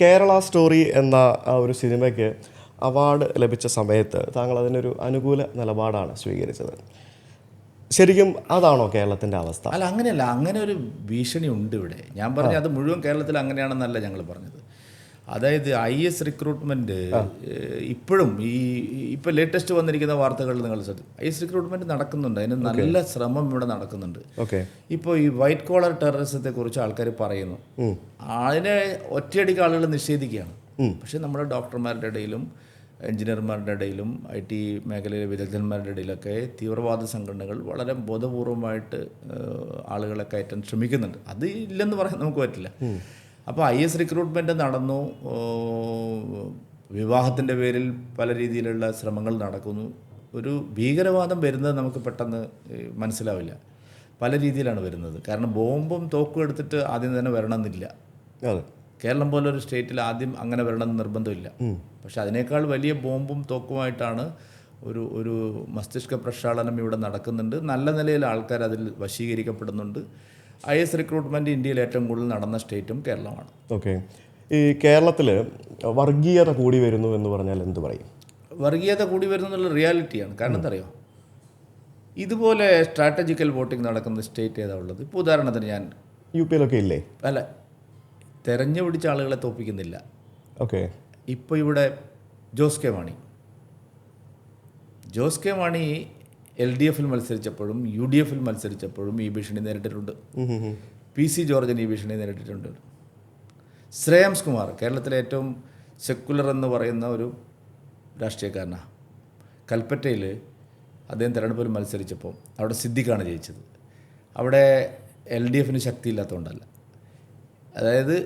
Kerala story എന്ന ആ ഒരു സിനിമയ്ക്ക് അവാർഡ് ലഭിച്ച സമയത്ത് താങ്കൾ അതിനൊരു അനുകൂല നിലപാടാണ് സ്വീകരിച്ചത്. ശരിക്കും അതാണോ കേരളത്തിൻ്റെ അവസ്ഥ? അല്ല, അങ്ങനെയല്ല. അങ്ങനെ ഒരു ഭീഷണി ഉണ്ട് ഇവിടെ. ഞാൻ പറഞ്ഞ അത് മുഴുവൻ കേരളത്തിൽ അങ്ങനെയാണെന്നല്ല ഞങ്ങൾ പറഞ്ഞത്. അതായത് IS റിക്രൂട്ട്മെൻറ്റ് ഇപ്പോഴും ഇപ്പോൾ ലേറ്റസ്റ്റ് വന്നിരിക്കുന്ന വാർത്തകളിൽ നിങ്ങൾ ശ്രദ്ധിക്കും, IS റിക്രൂട്ട്മെൻറ്റ് നടക്കുന്നുണ്ട്. അതിന് നല്ല ശ്രമം ഇവിടെ നടക്കുന്നുണ്ട്. ഇപ്പോൾ ഈ വൈറ്റ് കോളർ ടെററിസത്തെ കുറിച്ച് ആൾക്കാർ പറയുന്നു. അതിനെ ഒറ്റയടിക്ക് ആളുകൾ നിഷേധിക്കുകയാണ്. പക്ഷേ നമ്മുടെ ഡോക്ടർമാരുടെ ഇടയിലും എഞ്ചിനീയർമാരുടെ ഇടയിലും IT മേഖലയിലെ വിദഗ്ധന്മാരുടെ ഇടയിലൊക്കെ തീവ്രവാദ സംഘടനകൾ വളരെ ബോധപൂർവമായിട്ട് ആളുകളെ കയറ്റാൻ ശ്രമിക്കുന്നുണ്ട്. അത് ഇല്ലെന്ന് പറയാൻ നമുക്ക് പറ്റില്ല. അപ്പോൾ IS റിക്രൂട്ട്മെൻറ്റ് നടന്നു, വിവാഹത്തിൻ്റെ പേരിൽ പല രീതിയിലുള്ള ശ്രമങ്ങൾ നടക്കുന്നു. ഒരു ഭീകരവാദം വരുന്നത് നമുക്ക് പെട്ടെന്ന് മനസ്സിലാവില്ല. പല രീതിയിലാണ് വരുന്നത്. കാരണം ബോംബും തോക്കും എടുത്തിട്ട് ആദ്യം തന്നെ വരണമെന്നില്ല. കേരളം പോലൊരു സ്റ്റേറ്റിൽ ആദ്യം അങ്ങനെ വരണമെന്ന് നിർബന്ധമില്ല. പക്ഷെ അതിനേക്കാൾ വലിയ ബോംബും തോക്കുമായിട്ടാണ് ഒരു മസ്തിഷ്ക പ്രക്ഷാളനം ഇവിടെ നടക്കുന്നുണ്ട്. നല്ല നിലയിൽ ആൾക്കാർ അതിൽ വശീകരിക്കപ്പെടുന്നുണ്ട്. IS റിക്രൂട്ട്മെൻറ്റ് ഇന്ത്യയിൽ ഏറ്റവും കൂടുതൽ നടന്ന സ്റ്റേറ്റും കേരളമാണ്. ഓക്കെ. ഈ കേരളത്തിൽ വർഗീയത കൂടി വരുന്നു എന്ന് പറഞ്ഞാൽ എന്ത് പറയും? വർഗീയത കൂടി വരുന്നു എന്നുള്ള റിയാലിറ്റിയാണ്. കാരണം എന്താ അറിയോ, ഇതുപോലെ സ്ട്രാറ്റജിക്കൽ വോട്ടിംഗ് നടക്കുന്ന സ്റ്റേറ്റ് ഏതാ ഉള്ളത്? ഇപ്പോൾ ഉദാഹരണത്തിന് ഞാൻ UP ഇല്ലേ? അല്ല, തെരഞ്ഞു പിടിച്ച ആളുകളെ തോൽപ്പിക്കുന്നില്ല. ഓക്കെ. ഇപ്പോൾ ഇവിടെ Jose K Mani LDF മത്സരിച്ചപ്പോഴും UDF മത്സരിച്ചപ്പോഴും ഈ ഭീഷണി നേരിട്ടിട്ടുണ്ട്. PC ജോർജിന് ഈ ഭീഷണി നേരിട്ടിട്ടുണ്ട്. ശ്രേയാംസ് കുമാർ കേരളത്തിലെ ഏറ്റവും സെക്കുലർ എന്ന് പറയുന്ന ഒരു രാഷ്ട്രീയക്കാരനാണ്. കൽപ്പറ്റയിൽ അദ്ദേഹം തിരഞ്ഞെടുപ്പിൽ മത്സരിച്ചപ്പോൾ അവിടെ സിദ്ദിഖാണ് ജയിച്ചത്. അവിടെ LDF ശക്തിയില്ലാത്തതുകൊണ്ടല്ല. അതായത്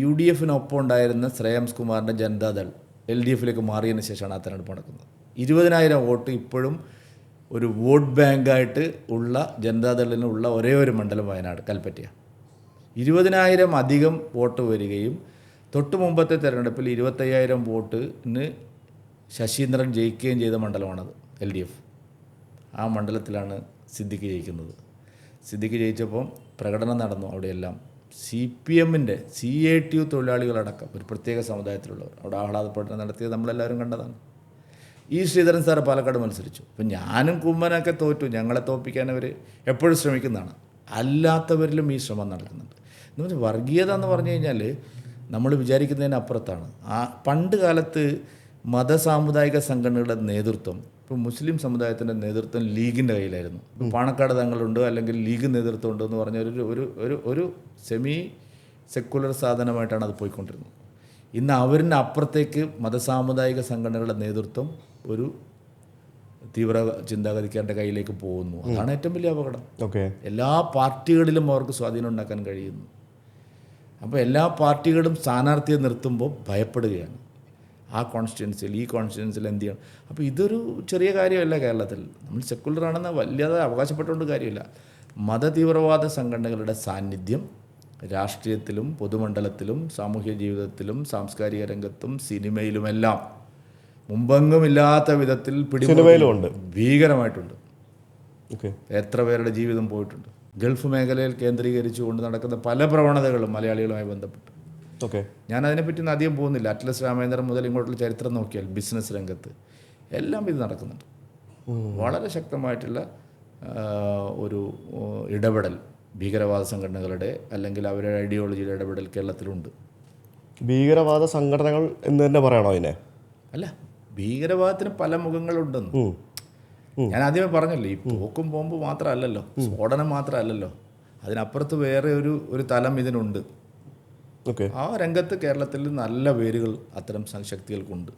UDF ഉണ്ടായിരുന്ന ശ്രേയാംസ് കുമാറിൻ്റെ ജനതാദൾ LDF മാറിയതിന് ശേഷമാണ് ആ തെരഞ്ഞെടുപ്പ് നടക്കുന്നത്. 20,000 വോട്ട് ഇപ്പോഴും ഒരു വോട്ട് ബാങ്കായിട്ട് ഉള്ള ജനതാദളിനുള്ള ഒരേ ഒരു മണ്ഡലം വയനാട് കൽപ്പറ്റയാണ്. 20,000 അധികം വോട്ട് വരികയും തൊട്ട് മുമ്പത്തെ തെരഞ്ഞെടുപ്പിൽ 25,000 വോട്ടിന് ശശീന്ദ്രൻ ജയിക്കുകയും ചെയ്ത മണ്ഡലമാണത് LDF. ആ മണ്ഡലത്തിലാണ് സിദ്ദിഖ് ജയിക്കുന്നത്. സിദ്ദിഖ് ജയിച്ചപ്പോൾ പ്രകടനം നടന്നു. അവിടെയെല്ലാം CPM CATU തൊഴിലാളികളടക്കം ഒരു പ്രത്യേക സമുദായത്തിലുള്ളവർ അവിടെ ആഹ്ലാദപ്രകടനം നടത്തിയത് നമ്മളെല്ലാവരും കണ്ടതാണ്. ശ്രീധരൻ സാറ് പാലക്കാട് മത്സരിച്ചു. അപ്പം ഞാനും കുമ്മനൊക്കെ തോറ്റു. ഞങ്ങളെ തോൽപ്പിക്കാൻ അവർ എപ്പോഴും ശ്രമിക്കുന്നതാണ്. അല്ലാത്തവരിലും ഈ ശ്രമം നടക്കുന്നുണ്ട്. എന്ന് വർഗീയത എന്ന് പറഞ്ഞു കഴിഞ്ഞാൽ നമ്മൾ വിചാരിക്കുന്നതിനപ്പുറത്താണ്. പണ്ട് കാലത്ത് മതസാമുദായിക സംഘടനകളുടെ നേതൃത്വം, ഇപ്പോൾ മുസ്ലിം സമുദായത്തിൻ്റെ നേതൃത്വം ലീഗിൻ്റെ കയ്യിലായിരുന്നു. ഇപ്പോൾ പാണക്കാട് തങ്ങളുണ്ട്, അല്ലെങ്കിൽ ലീഗ് നേതൃത്വം ഉണ്ട് എന്ന് പറഞ്ഞ ഒരു സെമി സെക്കുലർ സാധനമായിട്ടാണ് അത് പോയിക്കൊണ്ടിരുന്നത്. ഇന്ന് അവരിൻ്റെ അപ്പുറത്തേക്ക് മതസാമുദായിക സംഘടനകളുടെ നേതൃത്വം ഒരു തീവ്ര ചിന്താഗതിക്കാരുടെ കയ്യിലേക്ക് പോകുന്നു. അതാണ് ഏറ്റവും വലിയ അപകടം. എല്ലാ പാർട്ടികളിലും അവർക്ക് സ്വാധീനം ഉണ്ടാക്കാൻ കഴിയുന്നു. അപ്പോൾ എല്ലാ പാർട്ടികളും സ്ഥാനാർത്ഥിയെ നിർത്തുമ്പോൾ ഭയപ്പെടുകയാണ്. ആ കോൺസ്റ്റിറ്റ്യുവൻസിയിൽ ഈ കോൺസ്റ്റിറ്റ്യുവൻസിയിൽ എന്ത് ചെയ്യണം. അപ്പോൾ ഇതൊരു ചെറിയ കാര്യമല്ല. കേരളത്തിൽ നമ്മൾ സെക്കുലറാണെന്ന് വല്ലാതെ അവകാശപ്പെട്ടുകൊണ്ട് കാര്യമില്ല. മതതീവ്രവാദ സംഘടനകളുടെ സാന്നിധ്യം രാഷ്ട്രീയത്തിലും പൊതുമണ്ഡലത്തിലും സാമൂഹ്യ ജീവിതത്തിലും സാംസ്കാരിക രംഗത്തും സിനിമയിലുമെല്ലാം മുമ്പെങ്ങുമില്ലാത്ത വിധത്തിൽ പിടിമുറുക്കുന്നുണ്ട്, ഭീകരമായിട്ടുണ്ട്. എത്ര പേരുടെ ജീവിതം പോയിട്ടുണ്ട്. ഗൾഫ് മേഖലയിൽ കേന്ദ്രീകരിച്ചുകൊണ്ട് നടക്കുന്ന പല പ്രവണതകളും മലയാളികളുമായി ബന്ധപ്പെട്ട്. ഞാനതിനെപ്പറ്റി അധികം പോകുന്നില്ല. അറ്റ്ലസ് രാമേന്ദ്രൻ മുതൽ ഇങ്ങോട്ടുള്ള ചരിത്രം നോക്കിയാൽ ബിസിനസ് രംഗത്ത് എല്ലാം ഇത് നടക്കുന്നുണ്ട്. വളരെ ശക്തമായിട്ടുള്ള ഒരു ഇടപെടൽ ഭീകരവാദ സംഘടനകളുടെ അല്ലെങ്കിൽ അവരുടെ ഐഡിയോളജിയുടെ ഇടപെടൽ കേരളത്തിലുണ്ട്. ഭീകരവാദ സംഘടനകൾ എന്ന് തന്നെ പറയണോ അതിനെ? അല്ല, ഭീകരവാദത്തിന് പല മുഖങ്ങളുണ്ടെന്ന് ഞാൻ ആദ്യമേ പറഞ്ഞല്ലോ. ഈ തോക്കും ബോംബ് മാത്രമല്ലല്ലോ, സ്ഫോടനം മാത്രമല്ലല്ലോ, അതിനപ്പുറത്ത് വേറെ ഒരു തലം ഇതിനുണ്ട്. ആ രംഗത്ത് കേരളത്തിൽ നല്ല വേരുകൾ അത്തരം ശക്തികൾക്കുണ്ട്.